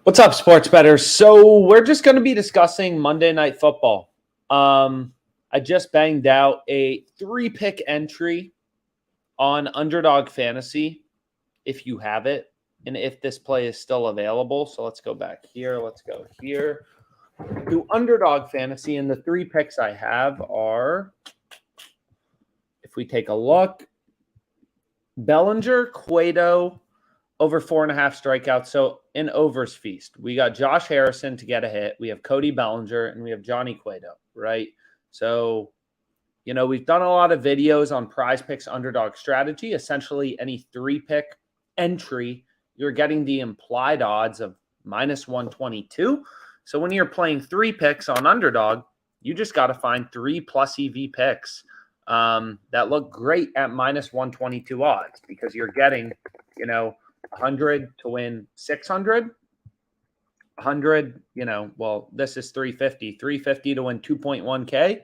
What's up, sports bettors? So we're just going to be discussing Monday Night Football. I just banged out a 3-pick entry on Underdog Fantasy, if you have it, and if this play is still available. So let's go back here. Let's go here to Underdog Fantasy, and the 3 picks I have are, if we take a look, Bellinger, Cueto, over 4.5 strikeouts. So in overs feast, we got Josh Harrison to get a hit. We have Cody Bellinger and we have Johnny Cueto, right? So, we've done a lot of videos on Prize Picks underdog strategy. Essentially, any 3-pick entry, you're getting the implied odds of minus 122. So when you're playing 3 picks on underdog, you just got to find 3 plus EV picks that look great at minus 122 odds, because you're getting, 100 to win 600, 100, this is 350 to win 2.1K,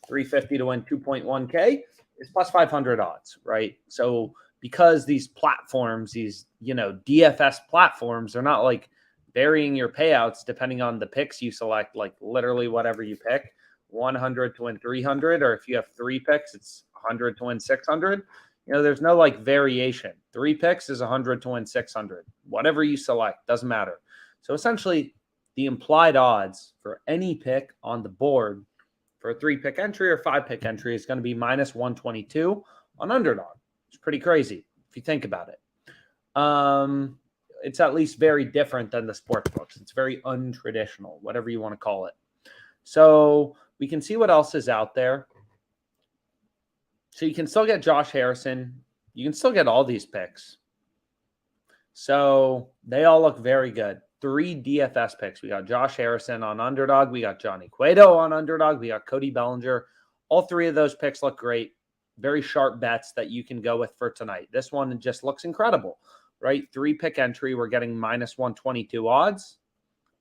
350 to win 2.1K is plus 500 odds, right? So because these platforms, these, DFS platforms, are not like varying your payouts depending on the picks you select, like literally whatever you pick, 100 to win 300, or if you have 3 picks, it's 100 to win 600. There's no like variation. 3 picks is 100 to win 600. Whatever you select, doesn't matter. So essentially, the implied odds for any pick on the board for a 3-pick entry or 5-pick entry is going to be minus 122 on underdog. It's pretty crazy if you think about it. It's at least very different than the sports books. It's very untraditional, whatever you want to call it. So we can see what else is out there. So you can still get Josh Harrison. You can still get all these picks. So they all look very good. 3 DFS picks. We got Josh Harrison on underdog. We got Johnny Cueto on underdog. We got Cody Bellinger. All 3 of those picks look great. Very sharp bets that you can go with for tonight. This one just looks incredible, right? 3-pick entry. We're getting minus 122 odds.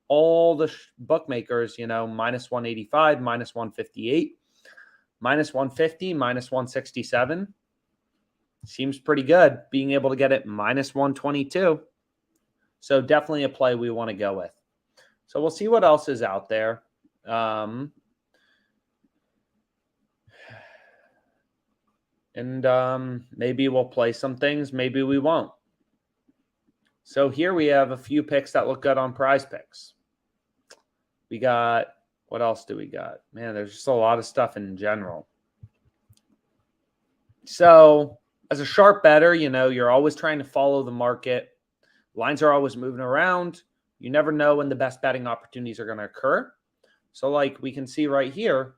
All the bookmakers, minus 185, minus 158. Minus 150, minus 167. Seems pretty good being able to get it minus 122. So definitely a play we want to go with. So we'll see what else is out there. Maybe we'll play some things. Maybe we won't. So here we have a few picks that look good on Prize Picks. We got... What else do we got? Man, there's just a lot of stuff in general. So as a sharp bettor, you're always trying to follow the market. Lines are always moving around. You never know when the best betting opportunities are going to occur. So like we can see right here,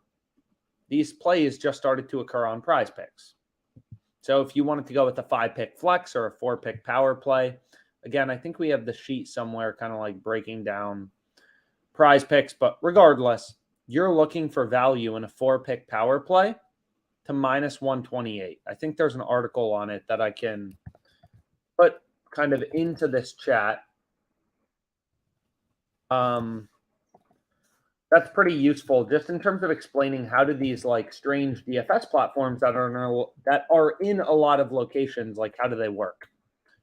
these plays just started to occur on Prize Picks. So if you wanted to go with a 5-pick flex or a 4-pick power play, again, I think we have the sheet somewhere kind of like breaking down Prize Picks, but regardless, you're looking for value in a 4-pick power play to minus 128. I think there's an article on it that I can put kind of into this chat. That's pretty useful just in terms of explaining how do these like strange DFS platforms that are in a lot of locations, like how do they work?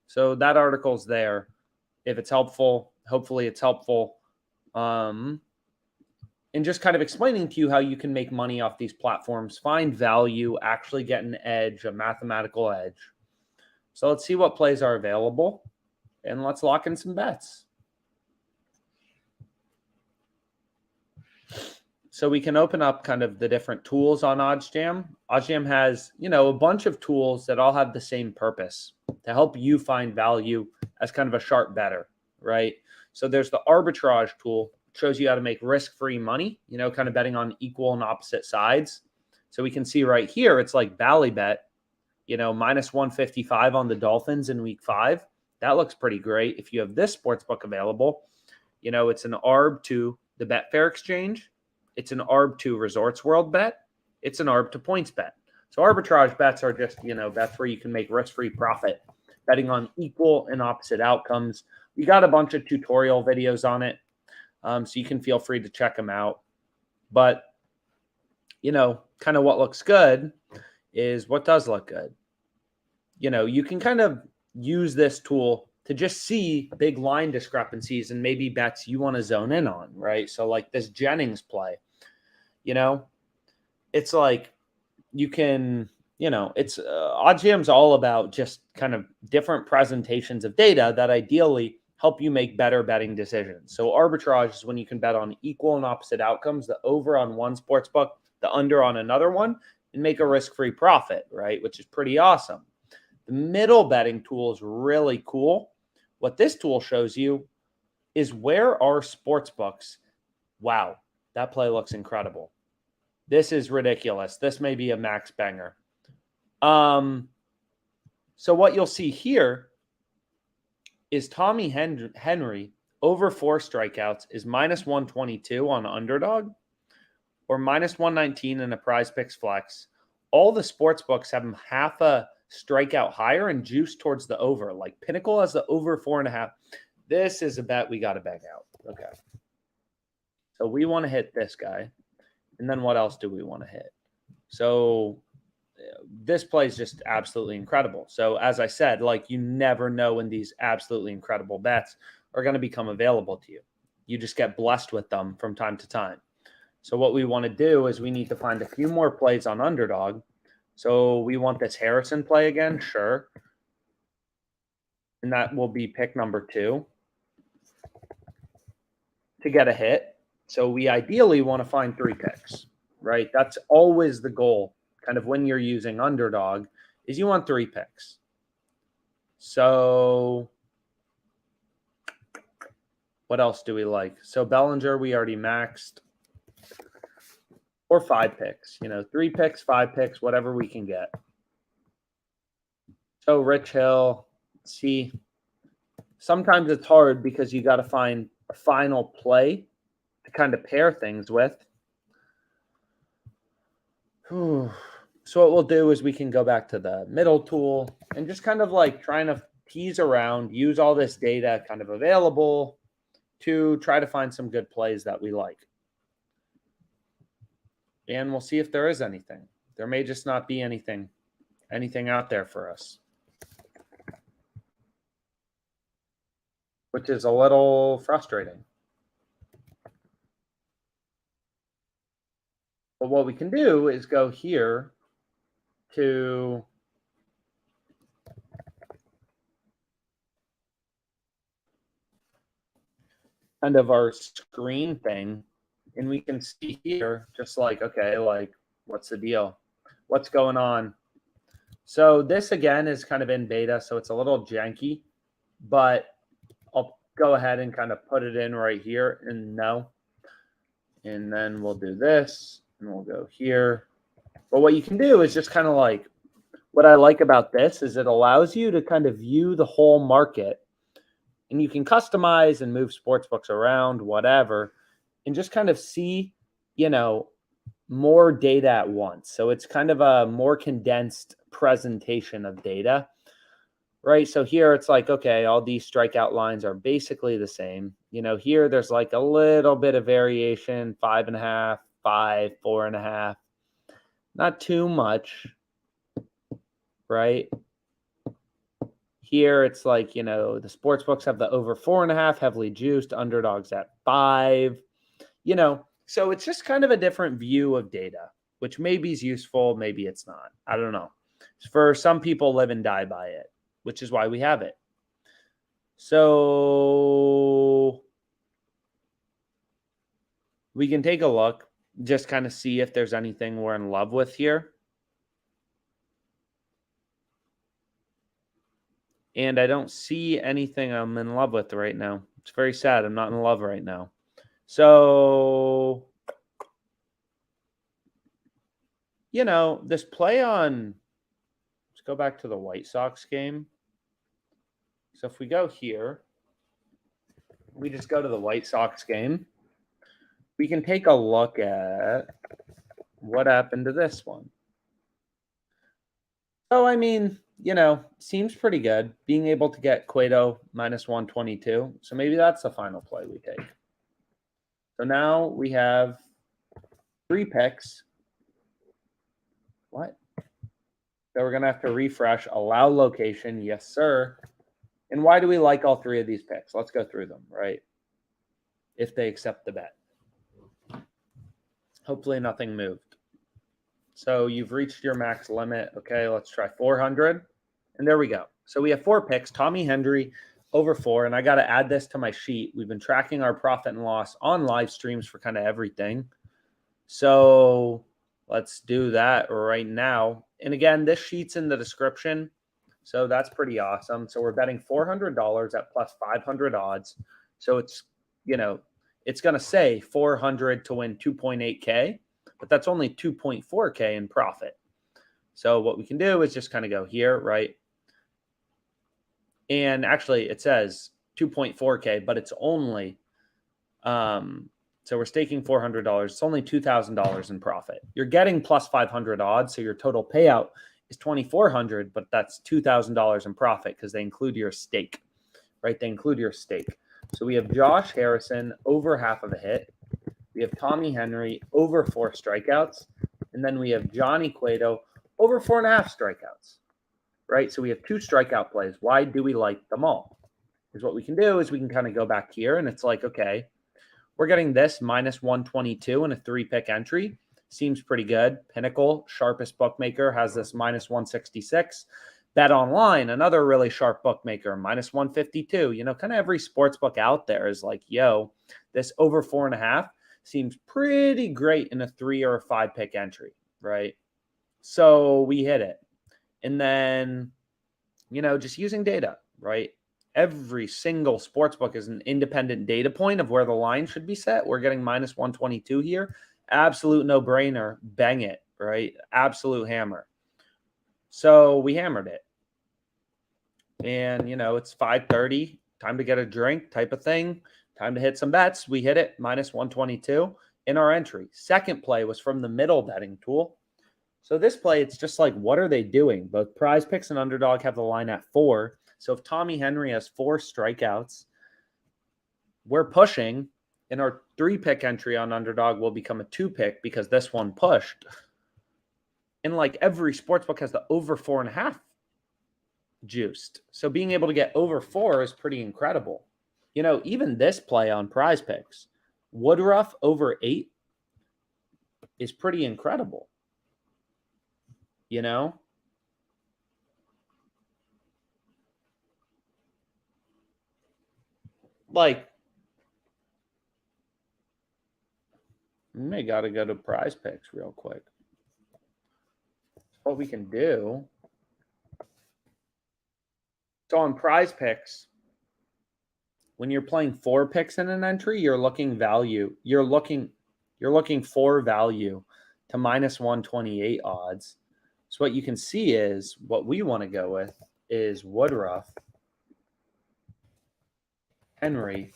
So that article's there. If it's helpful, hopefully it's helpful. And just kind of explaining to you how you can make money off these platforms, find value, actually get an edge, a mathematical edge. So let's see what plays are available, and let's lock in some bets. So we can open up kind of the different tools on OddsJam. OddsJam has, a bunch of tools that all have the same purpose, to help you find value as kind of a sharp bettor, right? So there's the arbitrage tool. It shows you how to make risk-free money, kind of betting on equal and opposite sides. So we can see right here, it's like Ballybet, minus 155 on the Dolphins in week 5. That looks pretty great. If you have this sportsbook available, it's an ARB to the Betfair Exchange. It's an ARB to Resorts World bet. It's an ARB to Points bet. So arbitrage bets are just, bets where you can make risk-free profit, betting on equal and opposite outcomes. We got a bunch of tutorial videos on it, so you can feel free to check them out. But, kind of what looks good is what does look good. You can kind of use this tool to just see big line discrepancies and maybe bets you want to zone in on, right? So like this Jennings play, it's like you can, it's OddsJam's all about just kind of different presentations of data that ideally help you make better betting decisions. So arbitrage is when you can bet on equal and opposite outcomes, the over on one sports book, the under on another one, and make a risk-free profit, right? Which is pretty awesome. The middle betting tool is really cool. What this tool shows you is where are sports books. Wow, that play looks incredible. This is ridiculous. This may be a max banger. So what you'll see here is Tommy Henry over 4 strikeouts is minus 122 on underdog or minus 119 in a Prize Picks flex. All the sports books have him half a strikeout higher and juice towards the over. Like Pinnacle has the over 4.5. This is a bet we got to bang out. Okay. So we want to hit this guy. And then what else do we want to hit? So this play is just absolutely incredible. So as I said, like you never know when these absolutely incredible bets are going to become available to you. You just get blessed with them from time to time. So what we want to do is we need to find a few more plays on underdog. So we want this Harrison play again, sure. And that will be pick number 2 to get a hit. So we ideally want to find 3 picks, right? That's always the goal. Kind of when you're using underdog is you want 3 picks. So what else do we like? So Bellinger, we already maxed. Or 5 picks, 3 picks, 5 picks, whatever we can get. So Rich Hill, see, sometimes it's hard because you got to find a final play to kind of pair things with. So what we'll do is we can go back to the middle tool and just kind of like trying to tease around, use all this data kind of available to try to find some good plays that we like. And we'll see if there is anything. There may just not be anything out there for us, which is a little frustrating. But what we can do is go here to kind of our screen thing. And we can see here just like, okay, like what's the deal? What's going on? So this again is kind of in beta, so it's a little janky, but I'll go ahead and kind of put it in right here and no. And then we'll do this and we'll go here. But what you can do is just kind of like, what I like about this is it allows you to kind of view the whole market and you can customize and move sportsbooks around, whatever, and just kind of see, more data at once. So it's kind of a more condensed presentation of data, right? So here it's like, okay, all these strikeout lines are basically the same. Here there's like a little bit of variation, 5.5, 5, 4.5, not too much, right? Here it's like, the sports books have the over 4.5 heavily juiced, underdogs at 5, so it's just kind of a different view of data, which maybe is useful, maybe it's not. I don't know. For some people, live and die by it, which is why we have it. So we can take a look, just kind of see if there's anything we're in love with here. And I don't see anything I'm in love with right now. It's very sad. I'm not in love right now. So, this play on, let's go back to the White Sox game. So if we go here, we just go to the White Sox game. We can take a look at what happened to this one. So, I mean, seems pretty good. Being able to get Cueto minus 122. So maybe that's the final play we take. So now we have 3 picks. What? So we're going to have to refresh. Allow location. Yes, sir. And why do we like all three of these picks? Let's go through them, right? If they accept the bet. Hopefully nothing moved. So you've reached your max limit. Okay, let's try 400. And there we go. So we have 4 picks. Tommy Henry over 4. And I got to add this to my sheet. We've been tracking our profit and loss on live streams for kind of everything. So let's do that right now. And again, this sheet's in the description. So that's pretty awesome. So we're betting $400 at plus 500 odds. So it's, it's going to say 400 to win 2.8K, but that's only 2.4K in profit. So what we can do is just kind of go here, right? And actually it says 2.4K, but it's only, so we're staking $400. It's only $2,000 in profit. You're getting plus 500 odds. So your total payout is $2,400, but that's $2,000 in profit because they include your stake, right? They include your stake. So we have Josh Harrison over half of a hit. We have Tommy Henry over 4 strikeouts. And then we have Johnny Cueto over 4.5 strikeouts, right? So we have 2 strikeout plays. Why do we like them all? Because what we can do is we can kind of go back here and it's like, okay, we're getting this minus 122 in a 3-pick entry. Seems pretty good. Pinnacle, sharpest bookmaker, has this minus 166. Bet Online, another really sharp bookmaker, minus 152. Kind of every sports book out there is like, yo, this over 4.5 seems pretty great in a 3 or a 5-pick entry, right? So we hit it. And then, just using data, right? Every single sports book is an independent data point of where the line should be set. We're getting minus 122 here. Absolute no-brainer. Bang it, right? Absolute hammer. So we hammered it. And, it's 5:30, time to get a drink type of thing. Time to hit some bets. We hit it, minus 122 in our entry. Second play was from the middle betting tool. So this play, it's just like, what are they doing? Both Prize Picks and Underdog have the line at 4. So if Tommy Henry has 4 strikeouts, we're pushing, and our 3-pick entry on Underdog will become a 2-pick because this one pushed. And like every sportsbook has the over 4.5 juiced. So being able to get over 4 is pretty incredible. Even this play on Prize Picks, Woodruff over 8 is pretty incredible. Like, we may got to go to Prize Picks real quick. What we can do. So on Prize Picks, when you're playing 4 picks in an entry, you're looking value. You're looking for value to minus 128 odds. So what you can see is what we want to go with is Woodruff, Henry,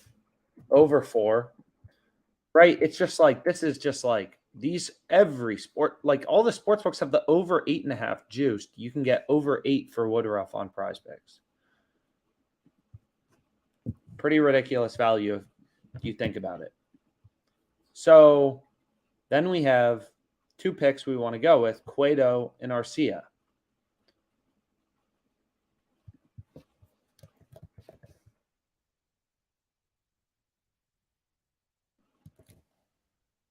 over 4. Right? It's just like, this is just like these, every sport, like all the sports books have the over 8.5 juiced. You can get over 8 for Woodruff on Prize Picks. Pretty ridiculous value if you think about it. So then we have 2 picks we want to go with, Cueto and Arcia.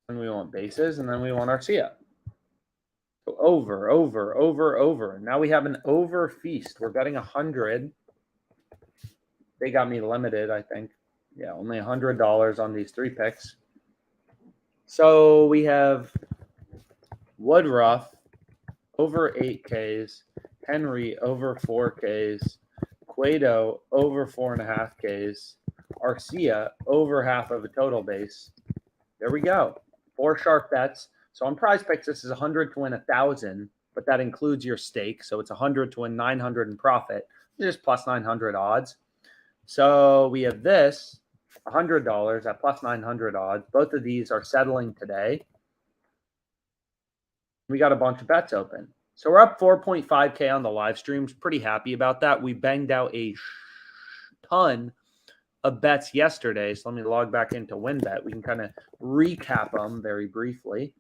And we want bases, and then we want Arcia. So over. Now we have an over feast. We're betting 100. They got me limited, I think. Yeah, only $100 on these 3 picks. So we have Woodruff over 8 Ks, Henry over 4 Ks, Cueto over 4.5 Ks, Arcia over half of a total base. There we go. 4 sharp bets. So on Prize Picks, this is 100 to win 1,000, but that includes your stake. So it's 100 to win 900 in profit. Just plus 900 odds. So we have this $100 at plus 900 odds. Both of these are settling today. We got a bunch of bets open. So we're up 4.5K on the live streams. Pretty happy about that. We banged out a ton of bets yesterday. So let me log back into WinBet. We can kind of recap them very briefly.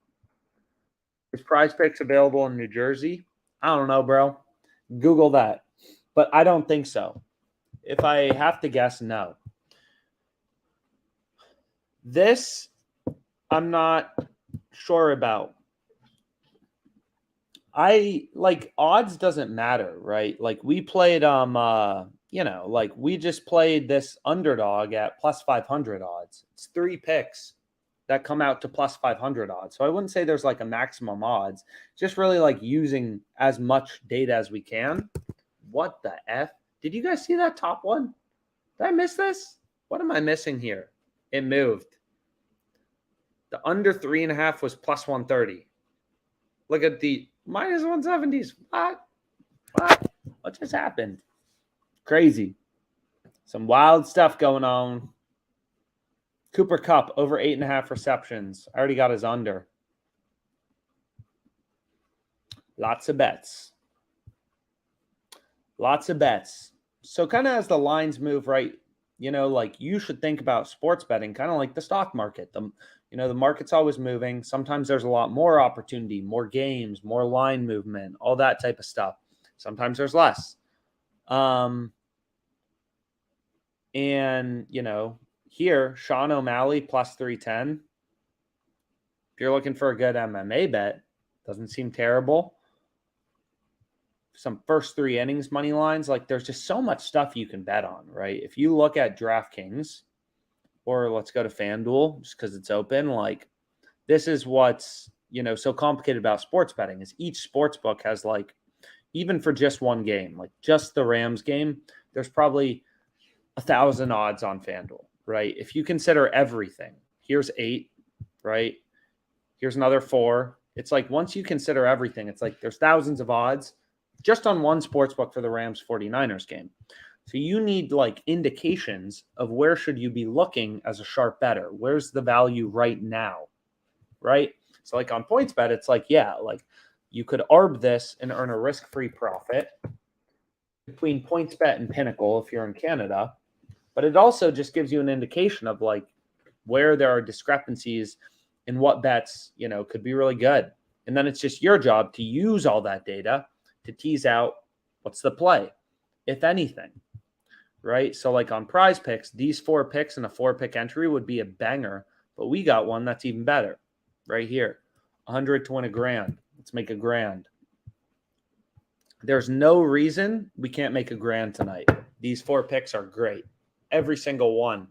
Is Prize Picks available in New Jersey? I don't know, bro. Google that. But I don't think so. If I have to guess, no. This, I'm not sure about. I like odds doesn't matter, right? Like we played like we just played this underdog at plus 500 odds. It's 3 picks that come out to plus 500 odds. So I wouldn't say there's like a maximum odds. Just really like using as much data as we can. What the F? Did you guys see that top one? Did I miss this? What am I missing here? It moved. The under 3.5 was plus 130. Look at the minus 170s. What just happened? Crazy. Some wild stuff going on. Cooper Kupp over 8.5 receptions. I already got his under. Lots of bets. Lots of bets. So kind of as the lines move, right, like you should think about sports betting kind of like the stock market. The market's always moving. Sometimes there's a lot more opportunity, more games, more line movement, all that type of stuff. Sometimes there's less. Here, Sean O'Malley plus 310. If you're looking for a good MMA bet, doesn't seem terrible. Some first 3 innings money lines. Like there's just so much stuff you can bet on, right? If you look at DraftKings, or let's go to FanDuel just because it's open, like this is what's, so complicated about sports betting is each sports book has like, even for just one game, like just the Rams game, there's probably 1,000 odds on FanDuel, right? If you consider everything, here's 8, right? Here's another 4. It's like once you consider everything, it's like there's thousands of odds just on one sports book for the Rams 49ers game. So you need like indications of where should you be looking as a sharp bettor? Where's the value right now, right? So like on PointsBet, it's like, yeah, like you could arb this and earn a risk-free profit between PointsBet and Pinnacle if you're in Canada. But it also just gives you an indication of like where there are discrepancies in what bets, could be really good. And then it's just your job to use all that data to tease out what's the play, if anything. Right? So like on Prize Picks, these 4 picks and a 4-pick entry would be a banger, but we got one that's even better right here. 100 to win $1,000. Let's make $1,000. There's no reason we can't make $1,000 tonight. These 4 picks are great. Every single one.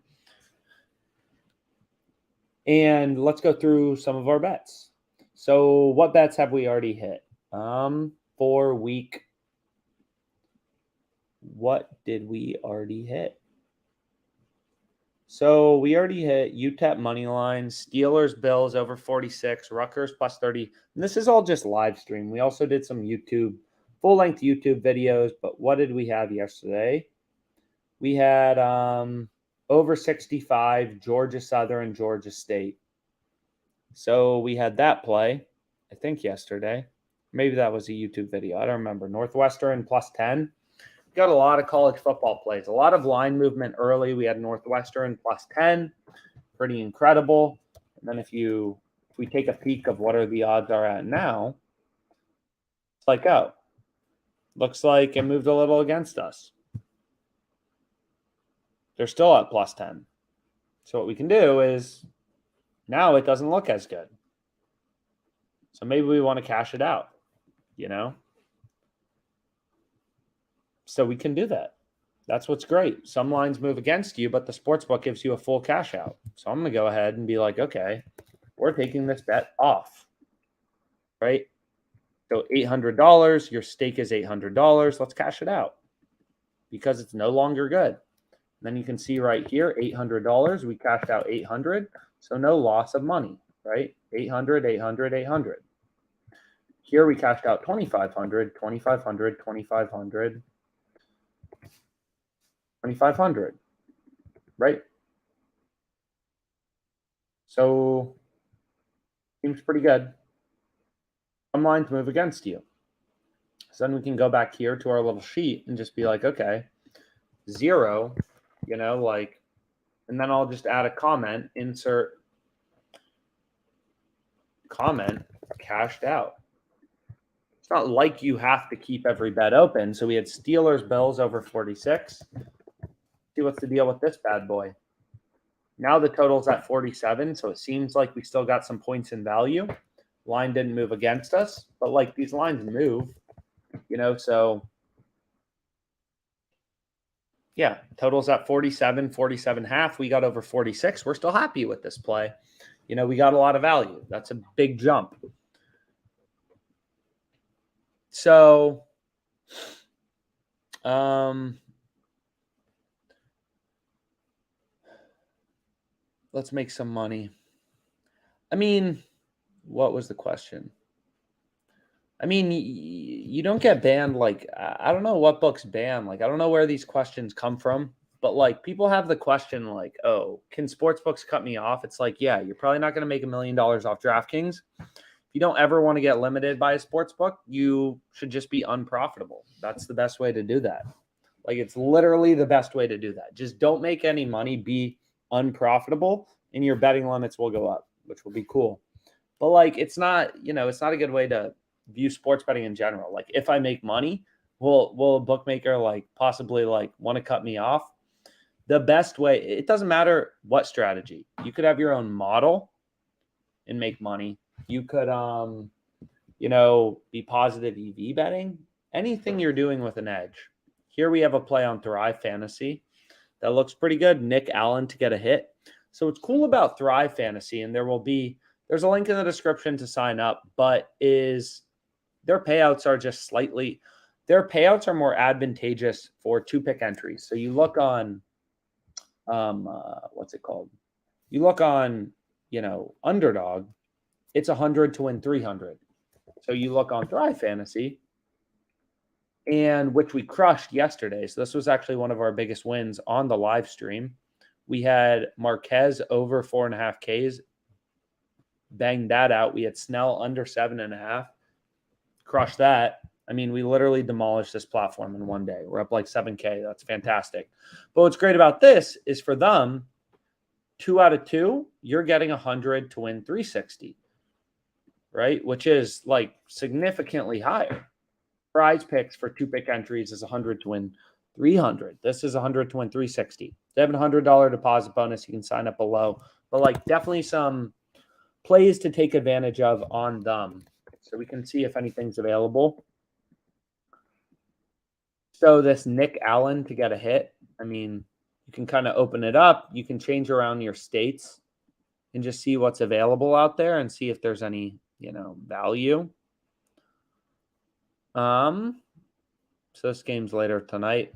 And let's go through some of our bets. So what bets have we already hit? For week. What did we already hit? So we already hit UTEP money line, Steelers, Bills over 46, Rutgers plus 30. And this is all just live stream. We also did some YouTube, full-length YouTube videos. But what did we have yesterday? We had over 65, Georgia Southern, Georgia State. So we had that play, I think yesterday. Maybe that was a YouTube video. I don't remember. Northwestern plus 10. Got a lot of college football plays, a lot of line movement early. We had Northwestern plus 10, pretty incredible. And then if we take a peek of what the odds are at now, it's like, oh, looks like it moved a little against us. They're still at plus 10. So what we can do is now it doesn't look as good. So maybe we want to cash it out, So we can do that. That's what's great. Some lines move against you, but the sportsbook gives you a full cash out. So I'm going to go ahead and be like, okay, we're taking this bet off, right? So $800, your stake is $800. Let's cash it out because it's no longer good. And then you can see right here, $800. We cashed out $800. So no loss of money, right? $800, $800, $800. Here we cashed out $2,500, $2,500, $2,500. $2,500, right? So seems pretty good. Some lines move against you. So then we can go back here to our little sheet and just be like, okay, 0, and then I'll just add a comment, insert comment, cashed out. It's not like you have to keep every bet open. So we had Steelers, Bills over 46. See what's the deal with this bad boy. Now the total's at 47, so it seems like we still got some points in value. Line didn't move against us, but like these lines move, so yeah, total's at 47, 47.5. We got over 46. We're still happy with this play. We got a lot of value. That's a big jump. So, let's make some money. I mean, what was the question? I mean, you don't get banned. Like, I don't know what books ban. Like, I don't know where these questions come from. But like, people have the question like, "Oh, can sports books cut me off?" It's like, yeah, you're probably not going to make $1 million off DraftKings. If you don't ever want to get limited by a sports book, you should just be unprofitable. That's the best way to do that. Like, it's literally the best way to do that. Just don't make any money, be unprofitable, and your betting limits will go up, which will be cool. But like, it's not a good way to view sports betting in general. Like, if I make money, will a bookmaker like possibly like want to cut me off? The best way, it doesn't matter what strategy. You could have your own model and make money. You could be positive EV betting. Anything you're doing with an edge. Here we have a play on Thrive Fantasy that looks pretty good. Nick Allen to get a hit. So what's cool about Thrive Fantasy, and there's a link in the description to sign up, but their payouts are more advantageous for 2-pick entries. So you look on, what's it called? You look on, Underdog, it's 100 to win 300. So you look on Thrive Fantasy, and which we crushed yesterday. So this was actually one of our biggest wins on the live stream. We had Marquez over 4.5 Ks, banged that out. We had Snell under 7.5, crushed that. I mean, we literally demolished this platform in one day. We're up like 7K. That's fantastic. But what's great about this is for them, 2 out of 2, you're getting 100 to win 360, right? Which is like significantly higher. Prize picks for 2-pick entries is 100 to win 300. This is 100 to win 360. They have a $100 deposit bonus. You can sign up below. But like, definitely some plays to take advantage of on them. So we can see if anything's available. So this Nick Allen to get a hit, I mean, you can kind of open it up. You can change around your states and just see what's available out there and see if there's any, value. So this game's later tonight.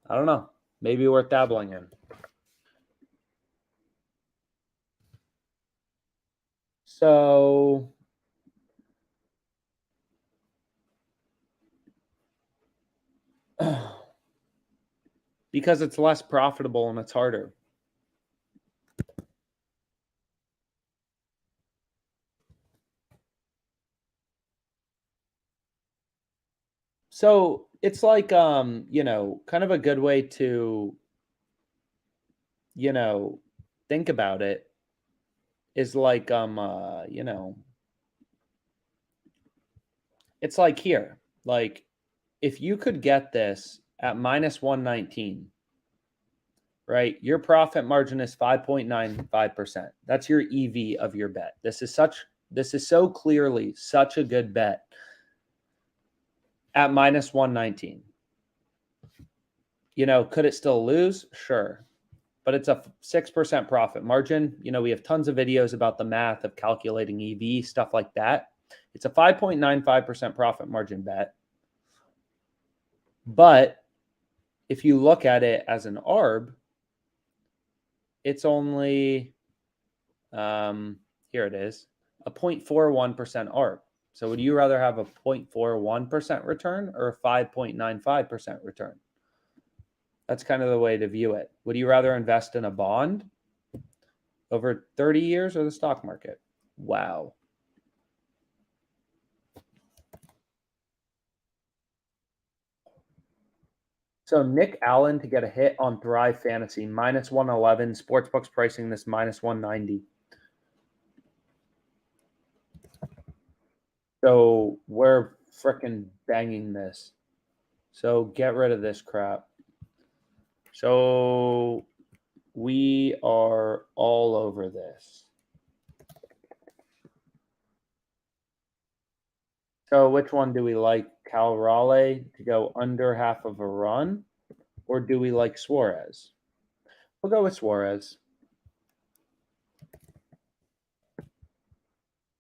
I don't know. Maybe worth dabbling in. So because it's less profitable and it's harder. So it's like, kind of a good way to, think about it is like, it's like here, like if you could get this at minus 119, right? Your profit margin is 5.95%. That's your EV of your bet. This is so clearly such a good bet at minus 119. Could it still lose? Sure. But it's a 6% profit margin. We have tons of videos about the math of calculating EV, stuff like that. It's a 5.95% profit margin bet. But if you look at it as an ARB, it's only, here it is, a 0.41% ARB. So would you rather have a 0.41% return or a 5.95% return? That's kind of the way to view it. Would you rather invest in a bond over 30 years or the stock market? Wow. So Nick Allen to get a hit on Thrive Fantasy, minus 111. Sportsbooks pricing this minus 190. So we're freaking banging this. So get rid of this crap. So we are all over this. So which one do we like? Cal Raleigh to go under half of a run? Or do we like Suarez? We'll go with Suarez.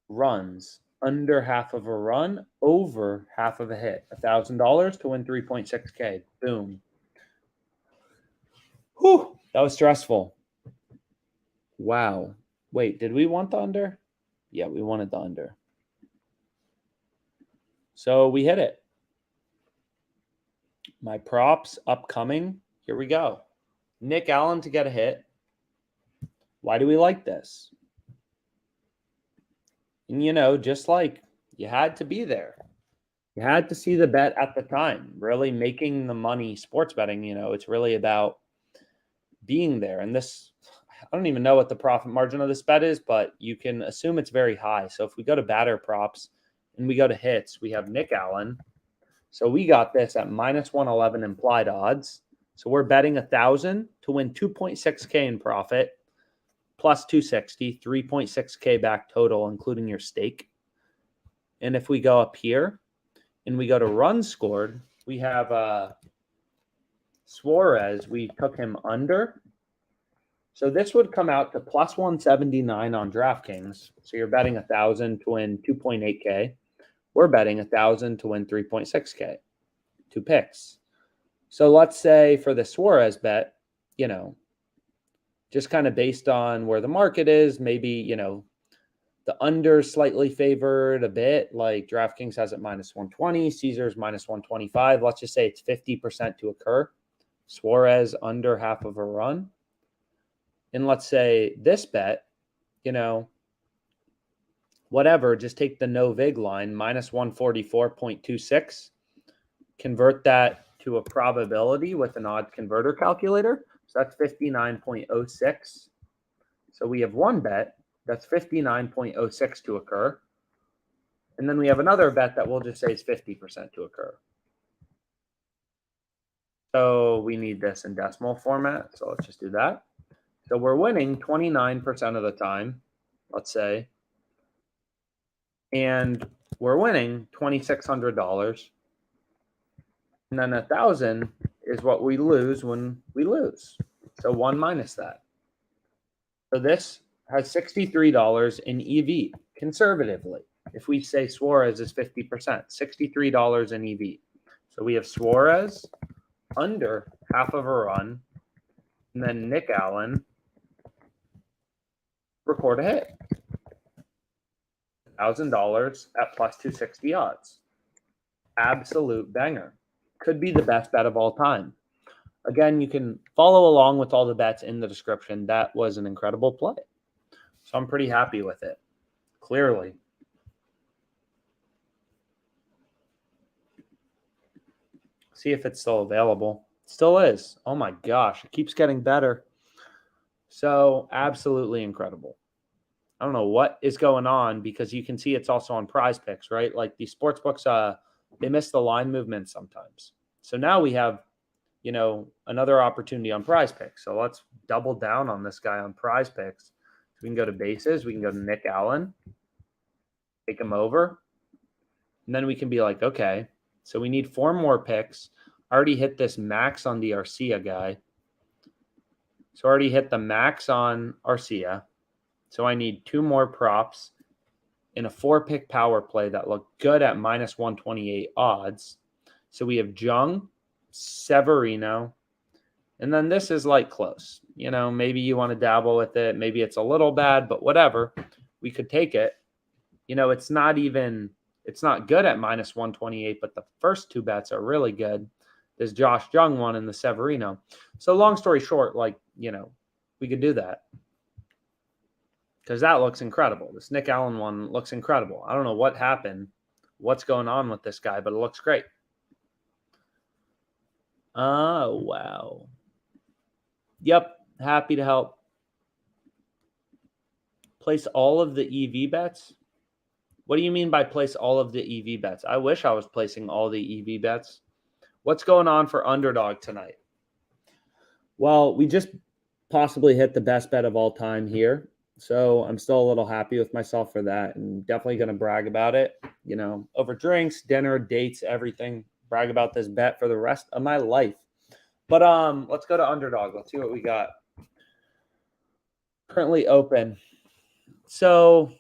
Runs under half of a run, over half of a hit. $1,000 to win 3.6K. Boom. Whew, that was stressful. Wow. Wait, did we want the under? Yeah, we wanted the under. So we hit it. My props upcoming. Here we go. Nick Allen to get a hit. Why do we like this? And, just like you had to be there. You had to see the bet at the time. Really making the money sports betting, it's really about being there. And this, I don't even know what the profit margin of this bet is, but you can assume it's very high. So if we go to batter props and we go to hits, we have Nick Allen. So we got this at minus 111 implied odds. So we're betting 1,000 to win 2.6K in profit, plus 260, 3.6K back total, including your stake. And if we go up here and we go to runs scored, we have Suarez. We took him under. So this would come out to plus 179 on DraftKings. So you're betting 1,000 to win 2.8K. We're betting 1,000 to win 3.6K. 2 picks. So let's say for the Suarez bet, just kind of based on where the market is, maybe, the under slightly favored a bit, like DraftKings has it minus 120, Caesars minus 125. Let's just say it's 50% to occur. Suarez under half of a run. And let's say this bet, whatever, just take the no vig line, minus 144.26, convert that to a probability with an odd converter calculator. So that's 59.06. So we have one bet that's 59.06 to occur. And then we have another bet that we'll just say is 50% to occur. So we need this in decimal format. So let's just do that. So we're winning 29% of the time, let's say. And we're winning $2,600. And then 1,000 is what we lose when we lose. So 1 minus that. So this has $63 in EV, conservatively. If we say Suarez is 50%, $63 in EV. So we have Suarez under half of a run, and then Nick Allen record a hit. $1,000 at plus 260 odds. Absolute banger. Could be the best bet of all time. Again, you can follow along with all the bets in the description. That was an incredible play. So I'm pretty happy with it. Clearly. See if it's still available. Still is. Oh my gosh. It keeps getting better. So absolutely incredible. I don't know what is going on because you can see it's also on Prize Picks, right? Like these sports books, they miss the line movement sometimes. So now we have, another opportunity on Prize Picks. So let's double down on this guy on Prize Picks. So we can go to bases. We can go to Nick Allen, take him over. And then we can be like, okay, so we need 4 more picks. I already hit this max on the Arcia guy. So I already hit the max on Arcia. So I need 2 more props in a 4-pick power play that look good at minus 128 odds. So we have Jung, Severino, and then this is like close. Maybe you want to dabble with it. Maybe it's a little bad, but whatever. We could take it. It's not good at minus 128, but the first 2 bets are really good. There's Josh Jung one and the Severino. So long story short, we could do that. Because that looks incredible. This Nick Allen one looks incredible. I don't know what happened, what's going on with this guy, but it looks great. Oh, wow. Yep, happy to help. Place all of the EV bets? What do you mean by place all of the EV bets? I wish I was placing all the EV bets. What's going on for underdog tonight? Well, we just possibly hit the best bet of all time here. So I'm still a little happy with myself for that, and definitely going to brag about it, over drinks, dinner, dates, everything. Brag about this bet for the rest of my life. But let's go to underdog. Let's see what we got. Currently open. So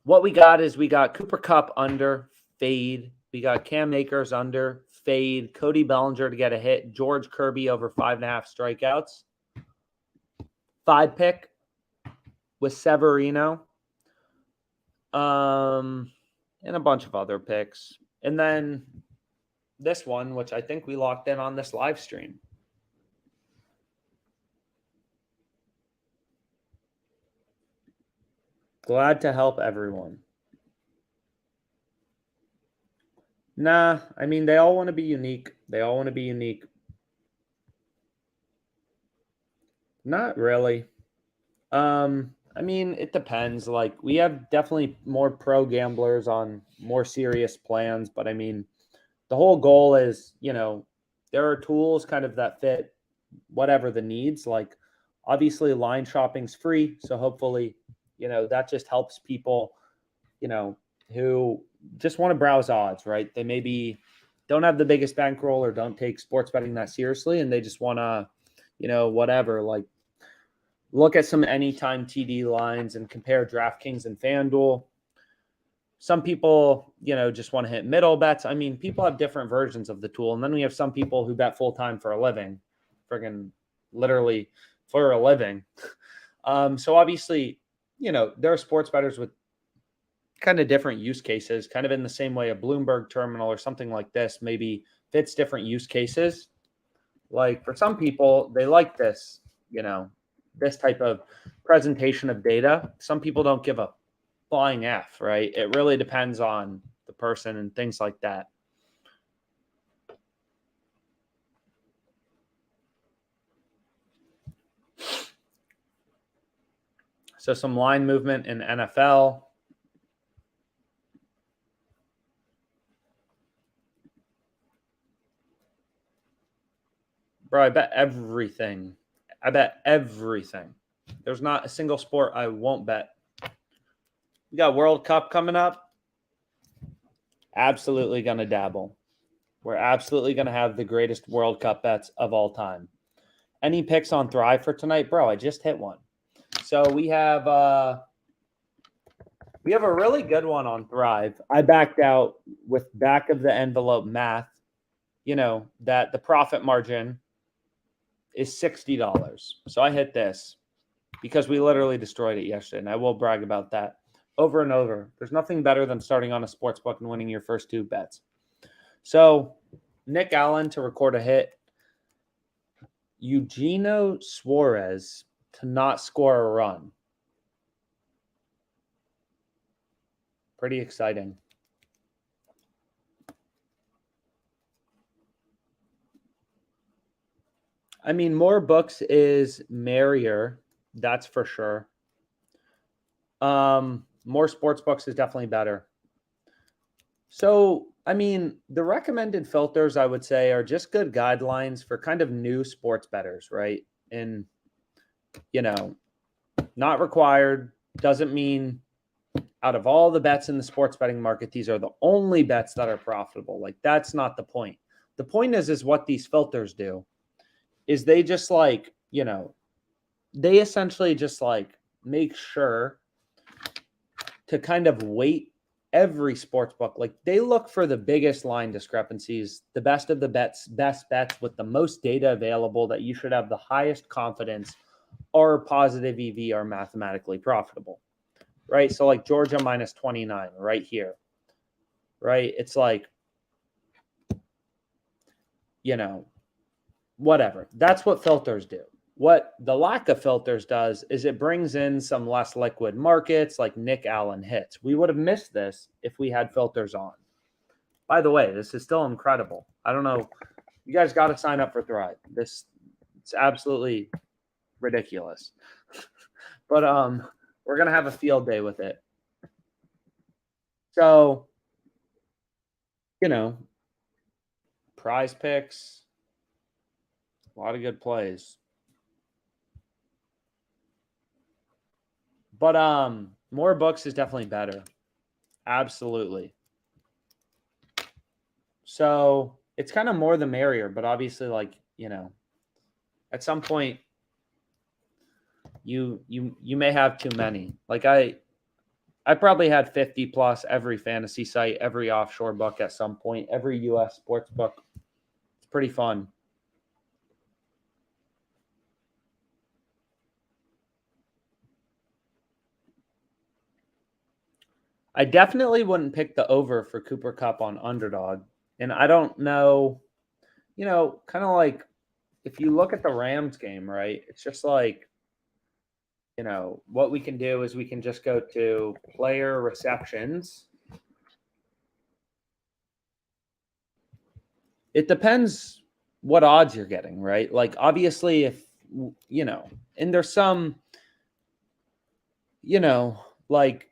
what we got is we got Cooper Kupp under, fade. We got Cam Akers under, fade. Cody Bellinger to get a hit. George Kirby over 5.5 strikeouts. 5 pick with Severino. And a bunch of other picks. And then this one, which I think we locked in on this live stream. Glad to help everyone. Nah, I mean, they all want to be unique. Not really. I mean, it depends. Like, we have definitely more pro gamblers on more serious plans, but I mean, the whole goal is, there are tools kind of that fit whatever the needs. Like, obviously, line shopping's free, so hopefully, that just helps people, who just want to browse odds, right? They maybe don't have the biggest bankroll or don't take sports betting that seriously, and they just want to, whatever, like, look at some anytime TD lines and compare DraftKings and FanDuel. Some people, just want to hit middle bets. I mean, people have different versions of the tool. And then we have some people who bet full time for a living, friggin' literally for a living. So obviously, there are sports bettors with kind of different use cases, kind of in the same way a Bloomberg terminal or something like this maybe fits different use cases. Like, for some people, they like this, this type of presentation of data. Some people don't give a flying F, right? It really depends on the person and things like that. So some line movement in NFL. Bro, I bet everything. There's not a single sport I won't bet. We got World Cup coming up. Absolutely going to dabble. We're absolutely going to have the greatest World Cup bets of all time. Any picks on Thrive for tonight? Bro, I just hit one. So we have a really good one on Thrive. I backed out with back of the envelope math, that the profit margin is $60. So I hit this because we literally destroyed it yesterday, and I will brag about that over and over. There's nothing better than starting on a sports book and winning your first 2 bets. So Nick Allen to record a hit. Eugenio Suarez to not score a run. Pretty exciting. I mean, more books is merrier. That's for sure. More sports books is definitely better. So, I mean, the recommended filters, I would say, are just good guidelines for kind of new sports bettors, right? And, not required doesn't mean out of all the bets in the sports betting market, these are the only bets that are profitable. Like, that's not the point. The point is what these filters do is they just like, they essentially just like make sure to kind of weight every sports book. Like, they look for the biggest line discrepancies, the best of the best bets with the most data available that you should have the highest confidence or positive EV are mathematically profitable, right? So like Georgia minus 29 right here, right? It's like, whatever. That's what filters do. What the lack of filters does is it brings in some less liquid markets like Nick Allen hits. We would have missed this if we had filters on. By the way, this is still incredible. I don't know. You guys got to sign up for Thrive. It's absolutely ridiculous. But we're going to have a field day with it. So, Prize Picks, A lot of good plays. But more books is definitely better. Absolutely. So it's kind of more the merrier, but obviously, like, you know, at some point you may have too many. Like I probably had 50 plus every fantasy site, every offshore book at some point, every US sports book. It's pretty fun. I definitely wouldn't pick the over for Cooper Kupp on underdog. And I don't know, you know, kind of like if you look at the Rams game, right? It's just like, you know, what we can do is we can just go to player receptions. It depends what odds you're getting, right? Like, obviously, if, you know, and there's some, you know, like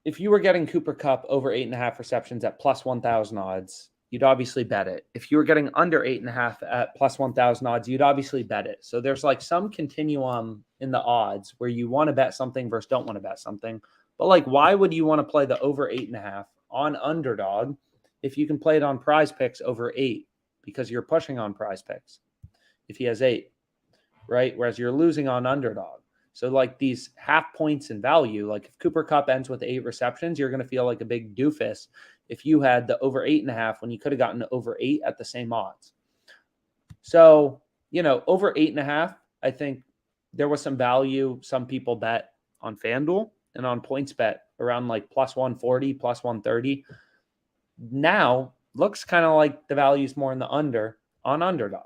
if you were getting Cooper Kupp over 8.5 receptions at plus 1,000 odds, you'd obviously bet it. If you were getting under 8.5 at plus 1,000 odds, you'd obviously bet it. So there's like some continuum in the odds where you want to bet something versus don't want to bet something. But like, why would you want to play the over 8.5 on underdog if you can play it on Prize Picks over 8? Because you're pushing on Prize Picks if he has 8, right? Whereas you're losing on underdog. So like these half points in value, like if Cooper Kupp ends with 8 receptions, you're going to feel like a big doofus if you had the over 8.5 when you could have gotten over 8 at the same odds. So, you know, over 8.5, I think there was some value. Some people bet on FanDuel and on points bet around like plus 140, plus 130. Now looks kind of like the value's more in the under on underdog.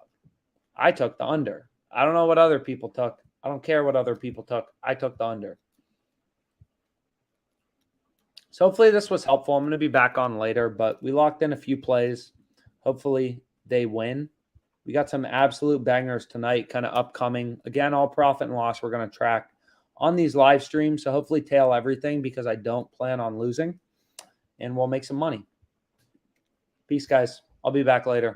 I took the under. I don't know what other people took. I don't care what other people took. I took the under. So hopefully this was helpful. I'm going to be back on later, but we locked in a few plays. Hopefully they win. We got some absolute bangers tonight kind of upcoming. Again, all profit and loss we're going to track on these live streams. So hopefully tail everything because I don't plan on losing. And we'll make some money. Peace, guys. I'll be back later.